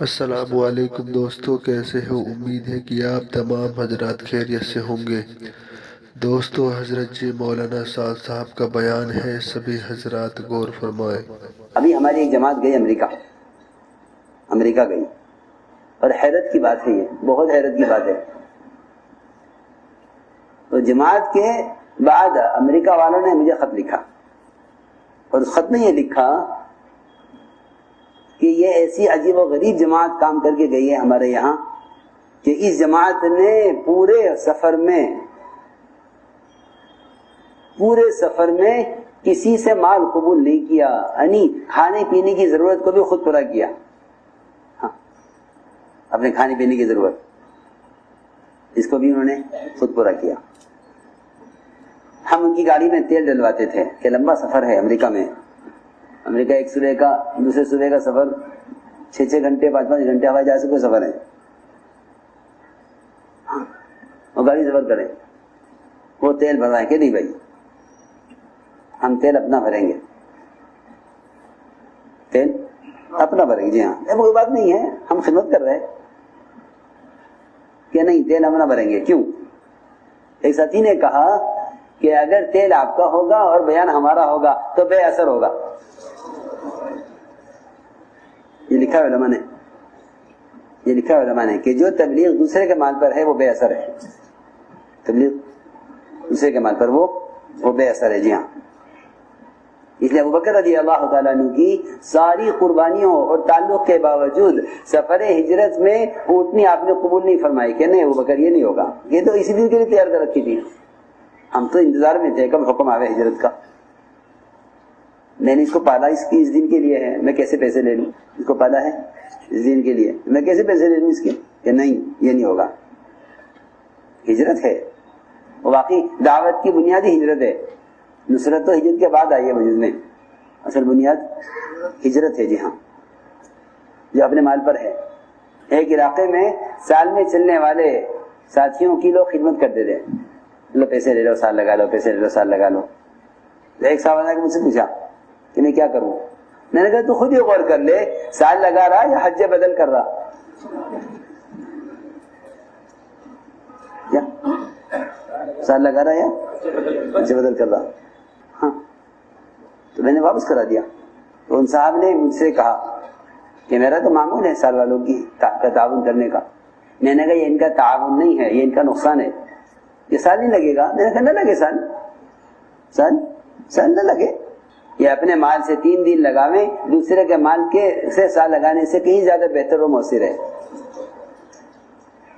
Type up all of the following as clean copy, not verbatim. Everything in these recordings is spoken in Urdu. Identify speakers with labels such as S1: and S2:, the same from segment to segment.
S1: السلام علیکم دوستو، کیسے ہو؟ امید ہے کہ آپ تمام حضرات خیریت سے ہوں گے۔ دوستو، حضرت جی مولانا سعد صاحب کا بیان ہے، سبھی حضرات غور فرمائیں۔
S2: ابھی ہماری ایک جماعت گئی امریکہ گئی، اور حیرت کی بات ہے، یہ بہت حیرت کی بات ہے۔ تو جماعت کے بعد امریکہ والوں نے مجھے خط لکھا، اور اس خط میں یہ لکھا کہ یہ ایسی عجیب و غریب جماعت کام کر کے گئی ہے ہمارے یہاں کہ اس جماعت نے پورے سفر میں کسی سے مال قبول نہیں کیا، یعنی کھانے پینے کی ضرورت کو بھی خود پورا کیا، اپنے کھانے پینے کی ضرورت اس کو بھی انہوں نے خود پورا کیا۔ ہم ان کی گاڑی میں تیل ڈلواتے تھے کہ لمبا سفر ہے امریکہ میں، امریکہ ایک صوبے کا دوسرے صوبے کا سفر 6 گھنٹے 5 گھنٹے ہوائی جہاز سے کوئی سفر ہے، وہ گاڑی سفر کریں، وہ تیل بھروائیں کہ نہیں بھائی ہم تیل اپنا بھریں گے، تیل اپنا بھریں گے، جی ہاں، کوئی بات نہیں ہے، ہم خدمت کر رہے ہیں کہ نہیں تیل اپنا بھریں گے۔ کیوں؟ ایک ساتھی نے کہا کہ اگر تیل آپ کا ہوگا اور بیان ہمارا ہوگا تو بے اثر ہوگا۔ یہ لکھا ہے علماء نے کہ جو تبلیغ دوسرے کے مال پر ہے وہ بے اثر ہے، تبلیغ دوسرے کے مال پر وہ بے اثر ہے، جی ہاں۔ اس لیے ابوبکر رضی اللہ تعالیٰ عنہ کی ساری قربانیوں اور تعلق کے باوجود سفر ہجرت میں اونٹنی آپ نے قبول نہیں فرمائی کہ نہیں ابوبکر یہ نہیں ہوگا، یہ تو اسی دن کے لیے تیار کر رکھی تھی، ہم تو انتظار میں تھے کب حکم آوے ہجرت کا، میں نے اس کو پالا اس دن کے لیے ہے، میں کیسے پیسے لے لوں؟ اس کو پالا ہے اس دن کے لیے، میں کیسے پیسے لے لوں اس کے؟ کہ نہیں یہ نہیں ہوگا، ہجرت ہے، واقعی دعوت کی بنیادی ہجرت ہے، نصرت تو ہجرت کے بعد آئی ہے وجود میں، اصل بنیاد ہجرت ہے، جی ہاں، جو اپنے مال پر ہے۔ ایک علاقے میں سال میں چلنے والے ساتھیوں کی لوگ خدمت کرتے تھے، لو پیسے لے لو سال لگا لو، پیسے لے لو سال لگا لو۔ ایک صاحب نے مجھ سے پوچھا کہ میں کیا کروں؟ میں نے کہا تو خود ہی غور کر لے، سال لگا رہا یا حج بدل کر رہا؟ کیا سال لگا رہا یا حج بدل کر رہا؟ ہاں، تو میں نے واپس کرا دیا۔ تو ان صاحب نے مجھ سے کہا کہ میرا تو معمول ہے سال والوں کی کا تعاون کرنے کا۔ میں نے کہا یہ ان کا تعاون نہیں ہے، یہ ان کا نقصان ہے، یہ سال نہیں لگے گا۔ میں نے کہا نہ لگے سال نہ لگے، یہ اپنے مال سے 3 دن لگاویں، دوسرے کے مال سے سال لگانے سے کہیں زیادہ بہتر و مؤثر ہے۔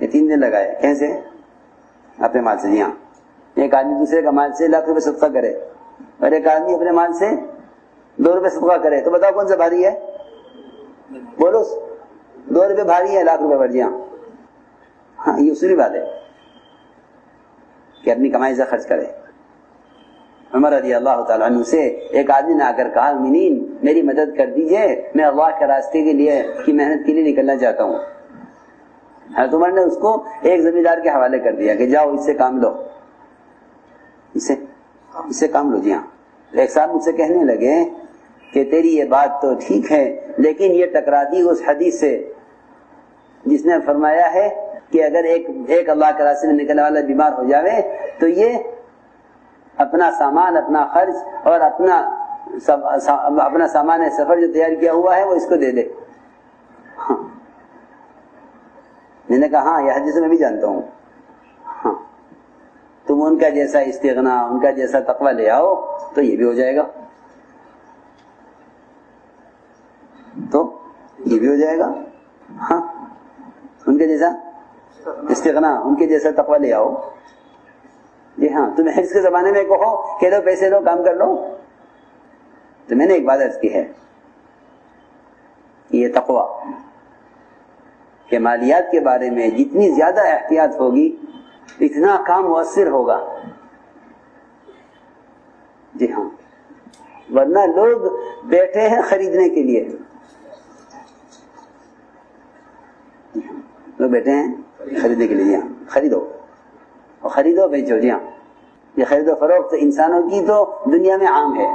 S2: یہ 3 دن لگائے کیسے؟ اپنے مال سے، جی ہاں۔ ایک آدمی دوسرے کا مال سے 1 لاکھ روپے صدقہ کرے اور ایک آدمی اپنے مال سے 2 روپے صدقہ کرے، تو بتاؤ کون سا بھاری ہے؟ بولو، 2 روپے بھاری ہے 1 لاکھ روپے بھر، جی ہاں، یہ اصولی بات ہے کہ اپنی کمائی سے خرچ کرے۔ عمر رضی اللہ تعالیٰ عنہ سے ایک آدمی نے آ کر کہا منین میری مدد کر دیجئے، میں اللہ کے راستے کے لیے کی محنت کے لیے نکلنا چاہتا ہوں۔ حضرت عمر نے اس کو ایک زمیندار کے حوالے کر دیا کہ جاؤ اس سے کام لو، اس سے کام لو، جی ہاں۔ ایک صاحب مجھ سے کہنے لگے کہ تیری یہ بات تو ٹھیک ہے لیکن یہ ٹکراتی اس حدیث سے جس نے فرمایا ہے کہ اگر ایک اللہ کے راستے میں نکلنے والا بیمار ہو جاوے تو یہ اپنا سامان، اپنا خرچ اور اپنا سامان سفر جو تیار کیا ہوا ہے وہ اس کو دے دے۔ ہاں، میں نے کہا ہاں یہ حدیث میں بھی جانتا ہوں، ہاں، تم ان کا جیسا استغنا، ان کا جیسا تقوی لے آؤ تو یہ بھی ہو جائے گا، ہاں، ان کے جیسا استغنا، ان کے جیسا تقوی لے آؤ، جی ہاں۔ تمہیں حرص کے زمانے میں کہو کہ لو پیسے لو کام کر لو، تو میں نے ایک بات عرض کی ہے کہ یہ تقوی کہ مالیات کے بارے میں جتنی زیادہ احتیاط ہوگی اتنا کام مؤثر ہوگا، جی ہاں، ورنہ لوگ بیٹھے ہیں خریدنے کے لیے، لوگ بیٹھے ہیں خریدنے کے لیے، جی ہاں، خریدو بیچو، جی ہاں، یہ خرید و فروخت انسانوں کی تو دنیا میں عام ہے،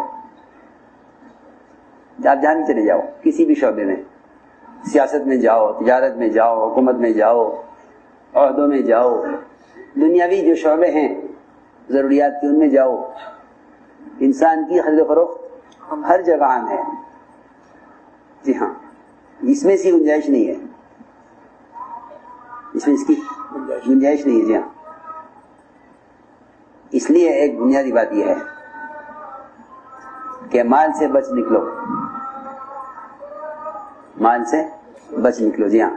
S2: آپ جہاں بھی چلے جاؤ کسی بھی شعبے میں سیاست میں جاؤ، تجارت میں جاؤ، حکومت میں جاؤ، عہدوں میں جاؤ، دنیاوی جو شعبے ہیں ضروریات کی ان میں جاؤ، انسان کی خرید و فروخت ہر جگہ عام ہے. جی ہاں، اس میں اس کی گنجائش نہیں ہے، اس میں اس کی گنجائش نہیں ہے. جی ہاں، اس لیے ایک بنیادی بات یہ ہے کہ مال سے بچ نکلو، مال سے بچ نکلو. جی ہاں،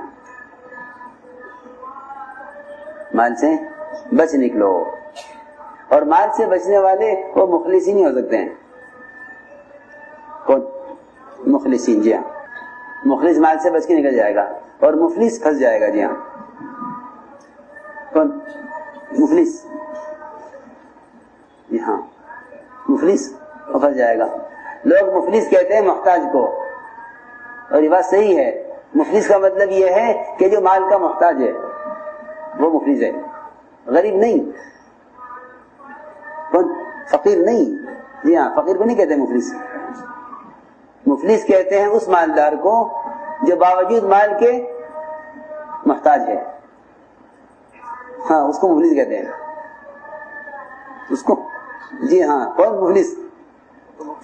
S2: مال سے بچ نکلو. اور مال سے بچنے والے وہ مخلص ہی نہیں ہو سکتے ہیں. کون؟ مخلصین. جی ہاں، مخلص مال سے بچ کے نکل جائے گا اور مفلس پھنس جائے گا. جی ہاں، کون؟ مفلس. جی ہاں، مفلس پھنس جائے گا. لوگ مفلس کہتے ہیں محتاج کو، اور یہ بات صحیح ہے. مفلس کا مطلب یہ ہے کہ جو مال کا محتاج ہے وہ مفلس ہے، غریب نہیں. کون؟ فقیر نہیں. جی ہاں، فقیر کو نہیں کہتے مفلس. مفلس کہتے ہیں اس مالدار کو جو باوجود مال کے محتاج ہے. ہاں، اس کو مفلس کہتے ہیں. اس کو، جی ہاں، کون مفلس؟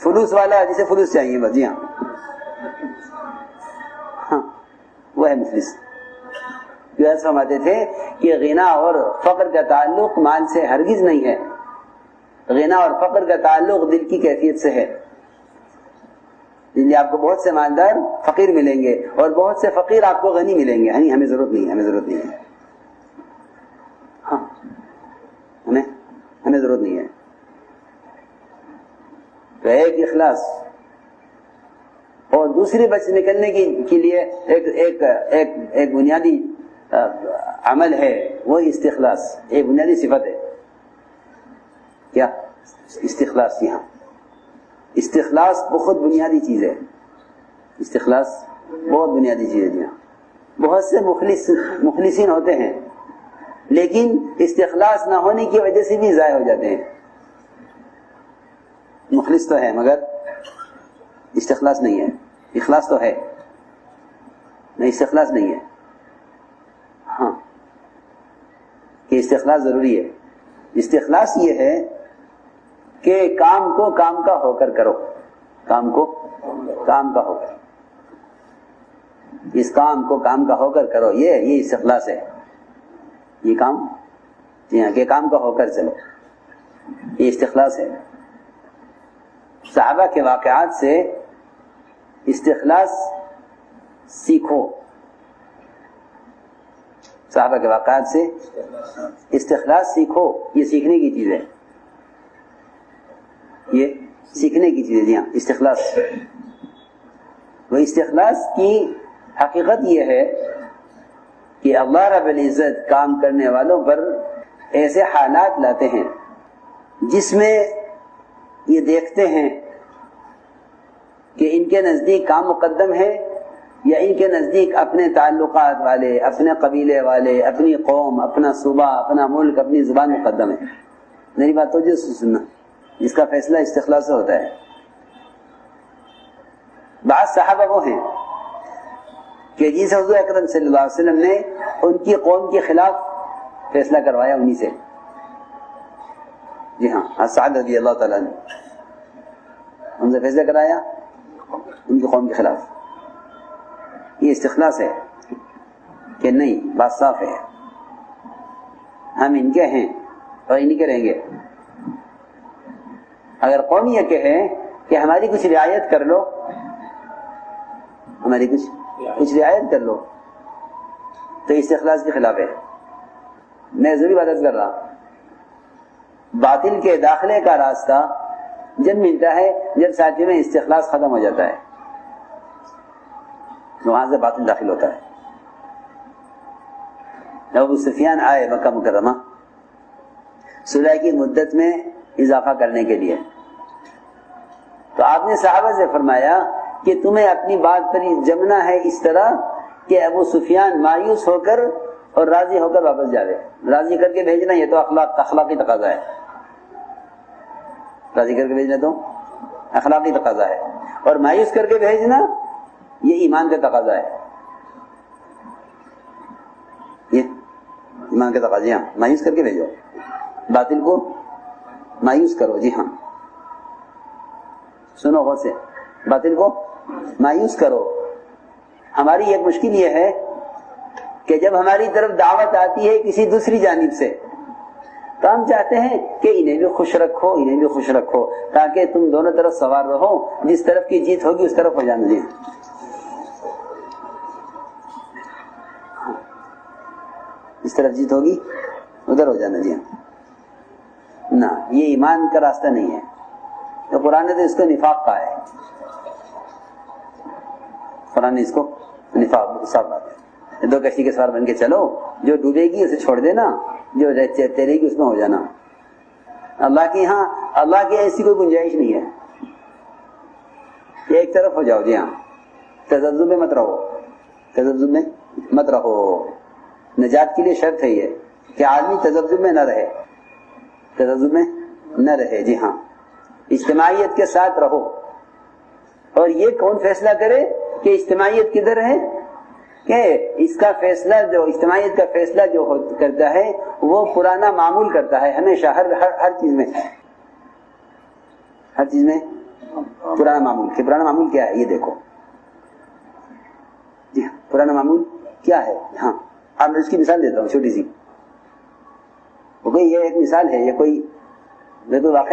S2: فلوس والا جسے فلوس چاہیے بس. جی ہاں، ہاں وہ ہے مفلس. جو ایسا فرماتے تھے کہ غنا اور فقر کا تعلق مال سے ہرگز نہیں ہے، غنا اور فقر کا تعلق دل کی کیفیت سے ہے. اس لیے آپ کو بہت سے مالدار فقیر ملیں گے اور بہت سے فقیر آپ کو غنی ملیں گے. ہمیں ضرورت نہیں ہے، ہمیں ضرورت نہیں ہے. ہاں، ہمیں ضرورت نہیں ہے. تو ایک اخلاص، اور دوسری بچ نکلنے کے لیے ایک بنیادی عمل ہے، وہ استخلاص. ایک بنیادی صفت ہے. کیا؟ استخلاص. یہاں استخلاص بہت بنیادی چیز ہے. استخلاص بہت بنیادی چیز ہے. جی ہاں، بہت سے مخلصین ہوتے ہیں لیکن استخلاص نہ ہونے کی وجہ سے بھی ضائع ہو جاتے ہیں. مخلص تو ہے مگر استخلاص نہیں ہے. اخلاص تو ہے، نہیں استخلاص نہیں ہے. ہاں، کہ استخلاص ضروری ہے. استخلاص یہ ہے کہ کام کو کام کا ہو کر کرو. کام کو کام کا ہو کر، اس کام کو کام کا ہو کر کرو. یہ استخلاص ہے. یہ کام، جی ہاں، کہ کام کا ہو کر چلو، یہ استخلاص ہے. صحابہ کے واقعات سے استخلاص سیکھو. صحابہ کے واقعات سے استخلاص سیکھو. یہ سیکھنے کی چیز ہے، یہ سیکھنے کی چیز ہے. جی ہاں، استخلاص. وہ استخلاص کی حقیقت یہ ہے کہ اللہ رب العزت کام کرنے والوں پر ایسے حالات لاتے ہیں جس میں یہ دیکھتے ہیں کہ ان کے نزدیک کام مقدم ہے یا ان کے نزدیک اپنے تعلقات والے، اپنے قبیلے والے، اپنی قوم، اپنا صوبہ، اپنا ملک، اپنی زبان مقدم ہے. میری بات توجہ سے سننا، اس کا فیصلہ استخلاص سے ہوتا ہے. بعض صحابہ وہ ہیں کہ جس حضور اکرم صلی اللہ علیہ وسلم نے ان کی قوم کے خلاف فیصلہ کروایا انہی سے. جی ہاں، سعد رضی اللہ تعالیٰ نے ان سے فیصلہ کرایا ان کی قوم کے خلاف. یہ استخلاص ہے کہ نہیں، بات صاف ہے، ہم ان کے ہیں اور انہی کے رہیں گے. اگر قوم یہ کہے کہ ہماری کچھ رعایت کر لو، ہماری کچھ رعایت کر لو، تو استخلاص کے خلاف ہے. میں ضروری بات کر رہا، باطل کے داخلے کا راستہ جب ملتا ہے جب ساتھی میں استخلاص ختم ہو جاتا ہے، وہاں سے باطل داخل ہوتا ہے. ابو سفیان آئے مکہ مکرمہ صلح کی مدت میں اضافہ کرنے کے لیے، تو آپ نے صحابہ سے فرمایا کہ تمہیں اپنی بات پر جمنا ہے اس طرح کہ ابو سفیان مایوس ہو کر اور راضی ہو کر واپس جاوے. راضی کر کے بھیجنا یہ تو اخلاقی تقاضا ہے. راضی کر کے بھیجنا تو اخلاقی تقاضا ہے، اور مایوس کر کے بھیجنا یہ ایمان کا تقاضا ہے. ایمان کے تقاضے، ہاں مایوس کر کے بھیجو، باطل کو مایوس کرو، جی ہاں سنو غور سے، باطل کو مایوس کرو۔ ہماری ایک مشکل یہ ہے کہ جب ہماری طرف دعوت آتی ہے کسی دوسری جانب سے تو ہم چاہتے ہیں کہ انہیں بھی خوش رکھو، انہیں بھی خوش رکھو، تاکہ تم دونوں طرف سوار رہو، جس طرف کی جیت ہوگی اس طرف ہو جانا، جی اس طرف جیت ہوگی ادھر ہو جانا، جی نہ، یہ ایمان کا راستہ نہیں ہے۔ تو قرآن نے تو اس کو نفاق کہا ہے، قرآن نے اس کو نفاق، صاف بات ہے، دو کشتی کے سوار بن کے چلو، جو ڈوبے گی اسے چھوڑ دینا، جو تیرے گی اس میں ہو جانا۔ اللہ کے ہاں، اللہ کی ایسی کوئی گنجائش نہیں ہے کہ ایک طرف ہو جاؤ، جی ہاں تذبذب میں مت رہو، تذبذب میں مت رہو۔ نجات کے لیے شرط ہے یہ کہ آدمی تذبذب میں نہ رہے، تذبذب میں نہ رہے، جی ہاں اجتماعیت کے ساتھ رہو۔ اور یہ کون فیصلہ کرے کہ اجتماعیت کدھر ہے؟ کہ اس کا فیصلہ، جو اجتماعیت کا فیصلہ جو کرتا ہے وہ پرانا معمول کرتا ہے ہمیشہ، ہر چیز میں، ہر چیز میں پرانا معمول۔ کہ پرانا معمول کیا ہے یہ دیکھو، جی ہاں پرانا معمول کیا ہے؟ ہاں اب میں اس کی مثال دیتا ہوں چھوٹی سی، یہ ایک مثال ہے، یہ کوئی واقعہ